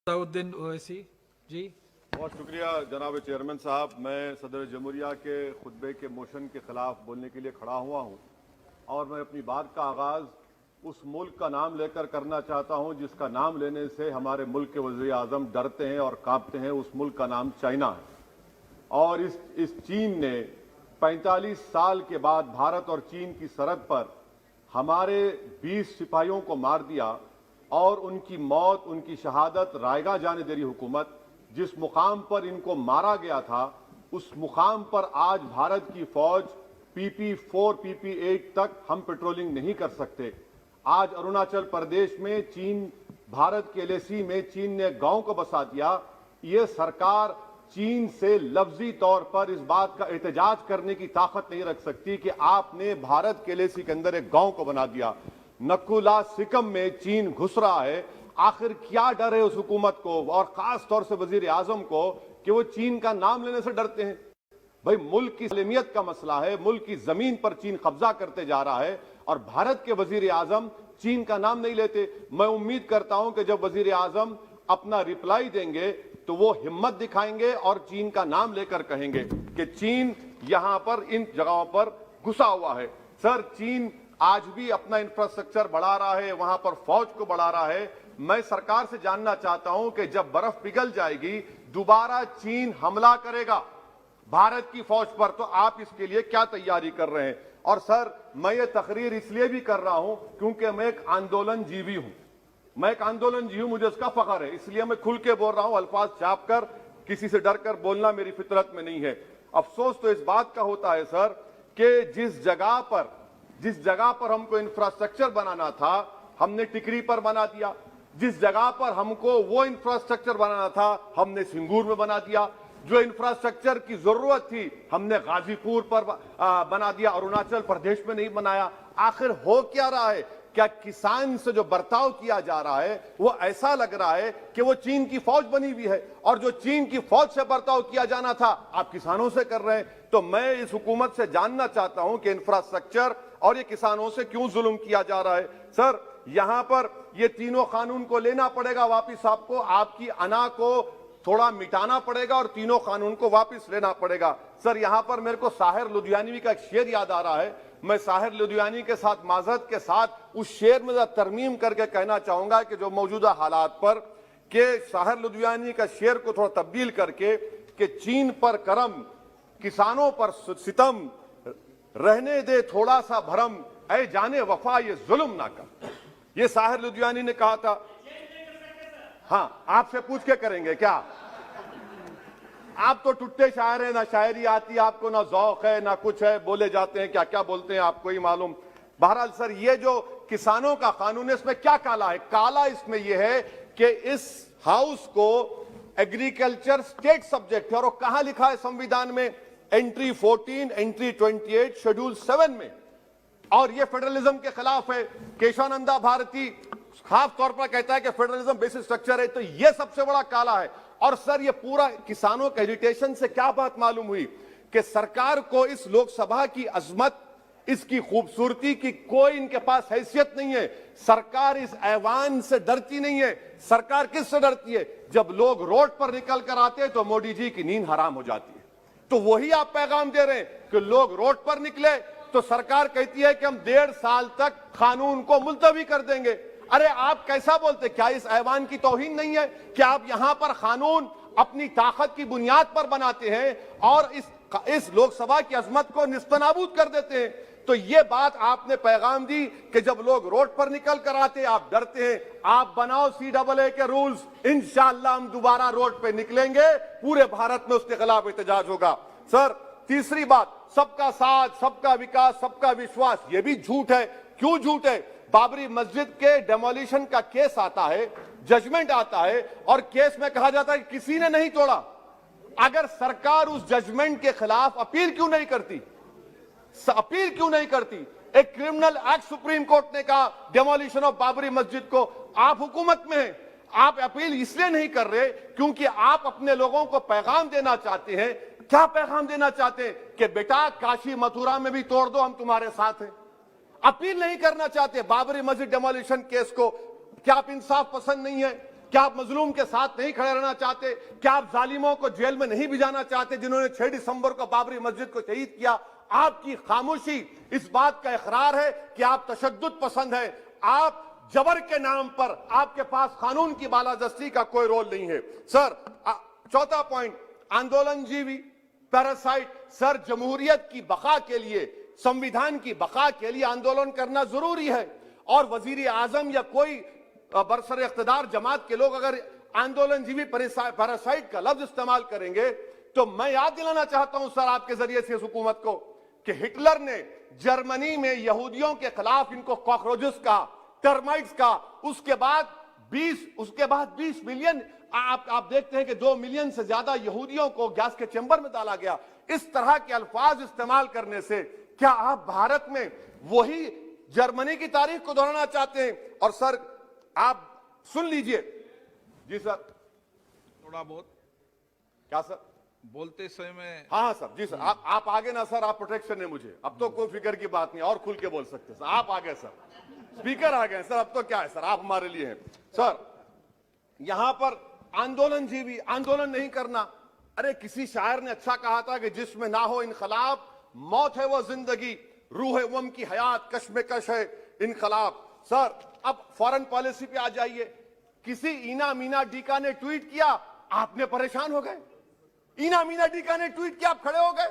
सलाउद्दीन ओवैसी जी। बहुत शुक्रिया जनाब चेयरमैन साहब। मैं सदर जमहूरिया के खुतबे के मोशन के खिलाफ बोलने के लिए खड़ा हुआ हूँ और मैं अपनी बात का आगाज़ उस मुल्क का नाम लेकर करना चाहता हूँ जिसका नाम लेने से हमारे मुल्क के वज़ीर आज़म डरते हैं और कांपते हैं। उस मुल्क का नाम चाइना है और इस चीन ने 45 साल के बाद भारत और चीन की सरहद पर हमारे 20 सिपाहियों को मार दिया और उनकी मौत, उनकी शहादत रायगा जाने दे रही हुकूमत। जिस मुकाम पर इनको मारा गया था उस मुकाम पर आज भारत की फौज PP4 PP8 तक हम पेट्रोलिंग नहीं कर सकते। आज अरुणाचल प्रदेश में चीन, भारत के LAC में चीन ने गांव को बसा दिया। ये सरकार चीन से लफ्जी तौर पर इस बात का एहतजाज करने की ताकत नहीं रख सकती कि आपने भारत के LAC के अंदर एक गांव को बना दिया। नकुला सिकम में चीन घुस रहा है। आखिर क्या डर है उस हुकूमत को और खास तौर से वजीर आजम को कि वो चीन का नाम लेने से डरते हैं? भाई, मुल्क की सलामियत का मसला है। मुल्क की जमीन पर चीन कब्जा करते जा रहा है और भारत के वजीर आजम चीन का नाम नहीं लेते। मैं उम्मीद करता हूं कि जब वजीर आजम अपना रिप्लाई देंगे तो वो हिम्मत दिखाएंगे और चीन का नाम लेकर कहेंगे कि चीन यहां पर इन जगहों पर घुसा हुआ है। सर, चीन आज भी अपना इंफ्रास्ट्रक्चर बढ़ा रहा है, वहां पर फौज को बढ़ा रहा है। मैं सरकार से जानना चाहता हूं कि जब बर्फ पिघल जाएगी दोबारा चीन हमला करेगा भारत की फौज पर, तो आप इसके लिए क्या तैयारी कर रहे हैं? और सर, मैं ये तकरीर इसलिए भी कर रहा हूं क्योंकि मैं एक आंदोलन जीवी हूं। मैं एक आंदोलन जीवी हूं, मुझे उसका फख्र है, इसलिए मैं खुल के बोल रहा हूं। अल्फाज छाप कर, किसी से डर कर बोलना मेरी फितरत में नहीं है। अफसोस तो इस बात का होता है सर कि जिस जगह पर हमको इंफ्रास्ट्रक्चर बनाना था हमने टिकरी पर बना दिया। जिस जगह पर हमको वो इंफ्रास्ट्रक्चर बनाना था हमने सिंगूर में बना दिया। जो इंफ्रास्ट्रक्चर की जरूरत थी हमने गाजीपुर पर बना दिया, अरुणाचल प्रदेश में नहीं बनाया। आखिर हो क्या रहा है? क्या किसान से जो बर्ताव किया जा रहा है वो ऐसा लग रहा है कि वो चीन की फौज बनी हुई है और जो चीन की फौज से बर्ताव किया जाना था आप किसानों से कर रहे हैं? तो मैं इस हुकूमत से जानना चाहता हूं कि इंफ्रास्ट्रक्चर और ये किसानों से क्यों जुल्म किया जा रहा है? सर, यहां पर ये तीनों कानून को लेना पड़ेगा वापिस, आपको आपकी अना को थोड़ा मिटाना पड़ेगा और तीनों कानून को वापस लेना पड़ेगा। सर, यहां पर मेरे को साहिर लुधियानवी का एक शेर याद आ रहा है। मैं साहिर लुधियानवी के साथ माजरत के साथ उस शेर में तरमीम करके कहना चाहूंगा कि जो मौजूदा हालात पर के साहिर लुधियानवी का शेर को थोड़ा तब्दील करके कि चीन पर करम, किसानों पर सितम, रहने दे थोड़ा सा भरम, ऐ जाने वफा ये जुल्म ना कर। ये साहिर लुधियानवी ने कहा था। हाँ, आपसे पूछ के करेंगे क्या? आप तो टुट्टे शायर हैं, ना शायरी आती आपको, ना जौक है, ना कुछ है, बोले जाते हैं क्या क्या बोलते हैं आपको ही मालूम। बहरहाल सर, ये जो किसानों का कानून है इसमें क्या काला है? काला इसमें यह है कि इस हाउस को एग्रीकल्चर स्टेट सब्जेक्ट है और वो कहां लिखा है संविधान में? एंट्री 14, एंट्री 28, शेड्यूल 7 में। और ये फेडरलिज्म के खिलाफ है। केशवानंदा भारती खास तौर पर कहता है कि फेडरलिज्म बेसिक स्ट्रक्चर है। तो ये सबसे बड़ा काला है। और सर, ये पूरा किसानों के एजिटेशन से क्या बात मालूम हुई कि सरकार को इस लोकसभा की अजमत, इसकी खूबसूरती की कोई इनके पास हैसियत नहीं है। सरकार इस ऐवान से डरती नहीं है। सरकार किससे डरती है? जब लोग रोड पर निकल कर आते हैं तो मोदी जी की नींद हराम हो जाती है। तो वही आप पैगाम दे रहे हैं कि लोग रोड पर निकले तो सरकार कहती है कि हम 1.5 साल तक कानून को मुलतवी कर देंगे। अरे आप कैसा बोलते? क्या इस ऐवान की तौहीन नहीं है? क्या आप यहां पर कानून अपनी ताकत की बुनियाद पर बनाते हैं और इस लोकसभा की अजमत को निस्तनाबूद कर देते हैं? तो ये बात आपने पैगाम दी कि जब लोग रोड पर निकल कर आते आप डरते हैं। आप बनाओ CAA के रूल्स, इंशाअल्लाह हम दोबारा रोड पे निकलेंगे, पूरे भारत में उसके खिलाफ एहतजाज होगा। सर, तीसरी बात, सबका साथ, सबका विकास, सबका विश्वास, ये भी झूठ है। क्यों झूठ है? बाबरी मस्जिद के डेमोलिशन का केस आता है, जजमेंट आता है और केस में कहा जाता है कि किसी ने नहीं तोड़ा। अगर सरकार उस जजमेंट के खिलाफ अपील क्यों नहीं करती? एक क्रिमिनल एक्ट सुप्रीम कोर्ट ने कहा डेमोलिशन ऑफ बाबरी मस्जिद को, आप हुकूमत में हैं, आप अपील इसलिए नहीं कर रहे क्योंकि आप अपने लोगों को पैगाम देना चाहते हैं। क्या पैगाम देना चाहते हैं? कि बेटा काशी मथुरा में भी तोड़ दो, हम तुम्हारे साथ हैं। अपील नहीं करना चाहते बाबरी मस्जिद डेमोलिशन केस को। क्या आप इंसाफ पसंद नहीं है? क्या आप मजलूम के साथ नहीं खड़े रहना चाहते? क्या आप जालिमों को जेल में नहीं भिजाना चाहते जिन्होंने 6 दिसंबर को बाबरी मस्जिद को शहीद किया? आपकी खामोशी इस बात का इकरार है कि आप तशद्दुद पसंद है। आप जबर के नाम पर आपके पास कानून की बालादस्ती का कोई रोल नहीं है। सर, चौथा पॉइंट, आंदोलनजीवी पैरासाइट। सर, जमहूरियत की बका के लिए, संविधान की बका के लिए आंदोलन करना जरूरी है। और वजीर आजम या कोई बरसर इख्तिदार जमात के लोग अगर आंदोलनजीवी पैरासाइट का लफ्ज इस्तेमाल करेंगे तो मैं याद दिलाना चाहता हूं सर आपके जरिए से इस हुकूमत को कि हिटलर ने जर्मनी में यहूदियों के खिलाफ इनको कॉकरोचेस का, टर्माइट्स का, उसके बाद 20 मिलियन, आप देखते हैं कि 2 मिलियन से ज्यादा यहूदियों को गैस के चेंबर में डाला गया। इस तरह के अल्फाज इस्तेमाल करने से क्या आप भारत में वही जर्मनी की तारीख को दोहराना चाहते हैं? और सर आप सुन लीजिए। जी सर, थोड़ा बहुत क्या सर बोलते समय में। हाँ सर, जी सर, आप आगे ना सर, आप प्रोटेक्शन है मुझे, अब तो कोई फिक्र की बात नहीं, और खुल के बोल सकते सर। आप आगे सर, स्पीकर आ गए सर, अब तो क्या है सर, आप हमारे लिए हैं। सर, यहां पर आंदोलनजीवी आंदोलन नहीं करना। अरे किसी शायर ने अच्छा कहा था कि जिसमें ना हो इनकलाब, मौत है वो जिंदगी, रूह है वम की हयात, कश्मकश है इनकलाब। सर, अब फॉरेन पॉलिसी पे आ जाइए। किसी इना मीना डीका ने ट्वीट किया, आपने परेशान हो गए। इना मीना डीका ने ट्वीट किया, आप खड़े हो गए।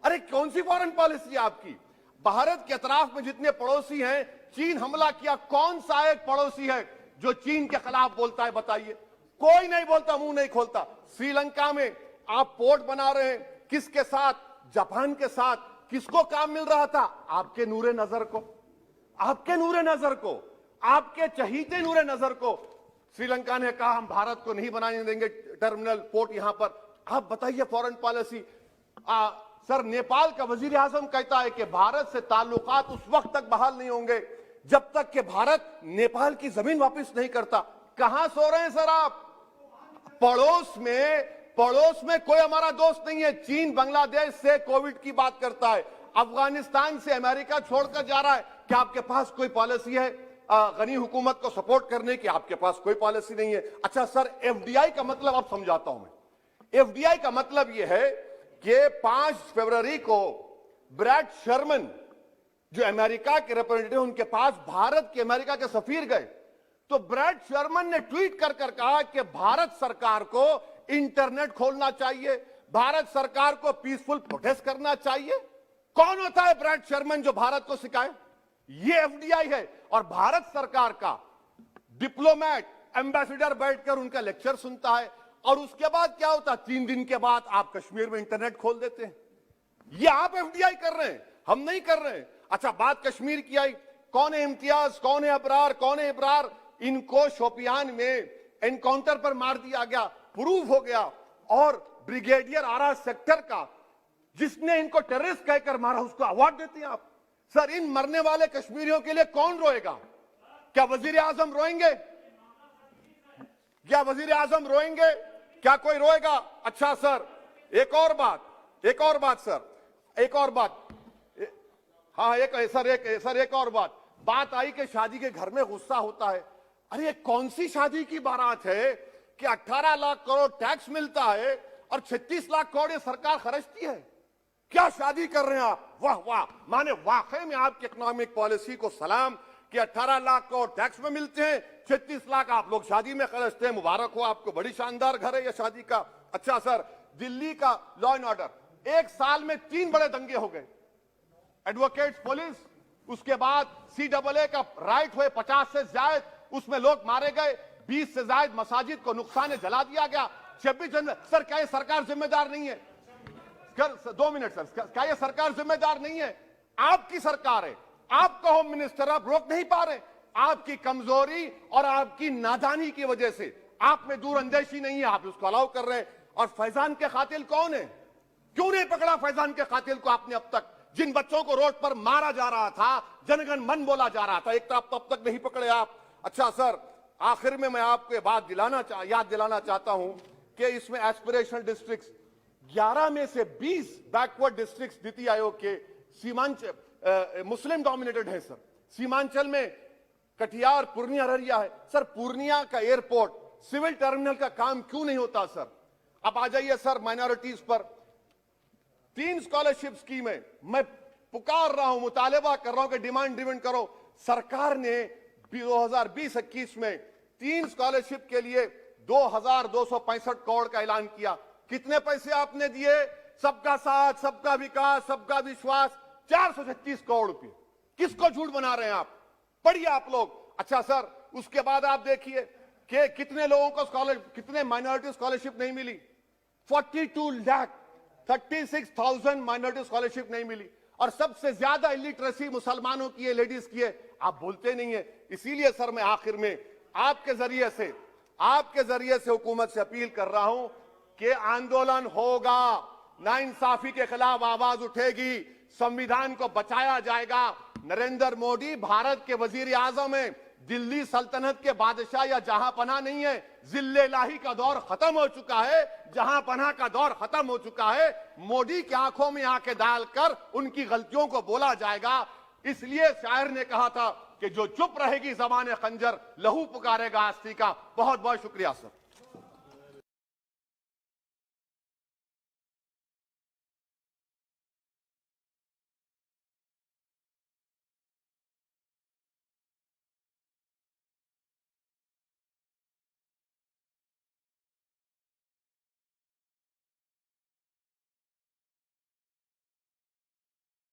अरे कौन सी फॉरेन पॉलिसी है आपकी? भारत के अतराफ में जितने पड़ोसी हैं, चीन हमला किया, कौन सा एक पड़ोसी है जो चीन के खिलाफ बोलता है? बताइए। कोई नहीं बोलता, मुंह नहीं खोलता। श्रीलंका में आप पोर्ट बना रहे हैं, किसके साथ? जापान के साथ। किसको काम मिल रहा था? आपके नूरे नजर को, आपके नूरे नजर को, आपके चहीते नूरे नजर को। श्रीलंका ने कहा हम भारत को नहीं बनाने देंगे टर्मिनल पोर्ट यहां पर। आप बताइए फॉरेन पॉलिसी। सर, नेपाल का वजीर आजम कहता है कि भारत से ताल्लुकात उस वक्त तक बहाल नहीं होंगे जब तक कि भारत नेपाल की जमीन वापस नहीं करता। कहां सो रहे हैं सर आप? पड़ोस में कोई हमारा दोस्त नहीं है। चीन बांग्लादेश से कोविड की बात करता है, अफगानिस्तान से अमेरिका छोड़कर जा रहा है। क्या आपके पास कोई पॉलिसी है गनी हुकूमत को सपोर्ट करने की? आपके पास कोई पॉलिसी नहीं है। अच्छा सर, एफडीआई का मतलब अब समझाता हूं मैं। एफडीआई का मतलब यह है कि 5 फरवरी को ब्रैड शर्मन जो अमेरिका के रिप्रेजेंटेटिव, उनके पास भारत के अमेरिका के सफीर गए, तो ब्रैड शर्मन ने ट्वीट कर कहा कि भारत सरकार को इंटरनेट खोलना चाहिए, भारत सरकार को पीसफुल प्रोटेस्ट करना चाहिए। कौन होता है ब्रैड शर्मन जो भारत को सिखाए? ये एफडीआई है। और भारत सरकार का डिप्लोमेट, एम्बेसडर बैठकर उनका लेक्चर सुनता है। और उसके बाद क्या होता? 3 दिन के बाद आप कश्मीर में इंटरनेट खोल देते हैं। ये आप एफडीआई कर रहे हैं, हम नहीं कर रहे हैं। अच्छा, बात कश्मीर की आई। कौन है इम्तियाज, कौन है अबरार, कौन है इब्रार? इनको शोपियान में एनकाउंटर पर मार दिया गया, प्रूव हो गया। और ब्रिगेडियर आरा सेक्टर का जिसने इनको टेररिस्ट कहकर मारा, उसको अवार्ड देते हैं आप। सर, इन मरने वाले कश्मीरियों के लिए कौन रोएगा? क्या वजीर आजम रोएंगे? क्या वजीर आजम रोएंगे? क्या कोई रोएगा? अच्छा सर, एक और बात हाँ, एक और बात आई कि शादी के घर में गुस्सा होता है। अरे कौन सी शादी की बारात है कि 18 लाख करोड़ टैक्स मिलता है और 36 लाख करोड़ ये सरकार खर्चती है? क्या शादी कर रहे हैं आप? वाह वाह, माने वाकई में आपकी इकोनॉमिक पॉलिसी को सलाम कि 18 लाख करोड़ टैक्स में मिलते हैं, 36 लाख आप लोग शादी में खर्चते हैं। मुबारक हो आपको, बड़ी शानदार घर है ये शादी का। अच्छा सर, दिल्ली का लॉ एंड ऑर्डर, 1 साल में 3 बड़े दंगे हो गए। एडवोकेट्स पुलिस, उसके बाद CAA का राइट हुए 50 से ज्यादा, उसमें लोग मारे गए। 20 से ज्यादा मसाजिद को नुकसान जला दिया गया। 26 जनवरी। सर, क्या ये सरकार जिम्मेदार नहीं है? 2 मिनट सर, क्या ये सरकार जिम्मेदार नहीं है? आपकी सरकार है, आपका होम मिनिस्टर, आप रोक नहीं पा रहे। आपकी कमजोरी और आपकी नादानी की वजह से, आप में दूरअंदेशी नहीं है, आप उसको अलाउ कर रहे हैं। और फैजान के कातिल कौन है? क्यों नहीं पकड़ा फैजान के कातिल को आपने अब तक? जिन बच्चों को रोड पर मारा जा रहा था, जनगण मन बोला जा रहा था, एक तरफ तब तक नहीं पकड़े आप। अच्छा सर, आखिर में मैं आपको बात याद दिलाना चाहता हूं कि इसमें एस्पिरेशनल डिस्ट्रिक्ट्स 11 में से 20 बैकवर्ड डिस्ट्रिक्ट्स नीति आयोग के सीमांचल मुस्लिम डोमिनेटेड है सर। सीमांचल में कटिहार, पूर्णिया, अररिया है। सर, पूर्णिया का एयरपोर्ट सिविल टर्मिनल का काम क्यों नहीं होता सर? अब आ जाइए सर माइनॉरिटीज पर। 3 स्कॉलरशिप स्कीम है, मैं पुकार रहा हूं, मुतालिबा कर रहा हूं कि डिमांड ड्रिवन करो। सरकार ने 2020-21 में 3 स्कॉलरशिप के लिए 2265 करोड़ का ऐलान किया। कितने पैसे आपने दिए? सबका साथ, सबका विकास, सबका विश्वास, 436 करोड़ रुपए। किसको झूठ बना रहे हैं आप? पढ़िए आप लोग। अच्छा सर, उसके बाद आप देखिए कि कितने लोगों को कितने माइनॉरिटी स्कॉलरशिप नहीं मिली। 42,36,000 माइनॉरिटी स्कॉलरशिप नहीं मिली। और सबसे ज्यादा इलिटरेसी मुसलमानों की है, लेडीज की है। आप बोलते नहीं है। इसीलिए सर मैं आखिर में आपके जरिए से हुकूमत से अपील कर रहा हूं कि आंदोलन होगा, नाइंसाफी के खिलाफ आवाज उठेगी, संविधान को बचाया जाएगा। नरेंद्र मोदी भारत के वजीर आजम है, दिल्ली सल्तनत के बादशाह या जहांपनाह नहीं है। जिल्ले लाही का दौर खत्म हो चुका है, जहांपनाह का दौर खत्म हो चुका है। मोदी की आंखों में आंखें डालकर उनकी गलतियों को बोला जाएगा। इसलिए शायर ने कहा था कि जो चुप रहेगी ज़बान खंजर, लहू पुकारेगा आस्ती का। बहुत बहुत शुक्रिया सर।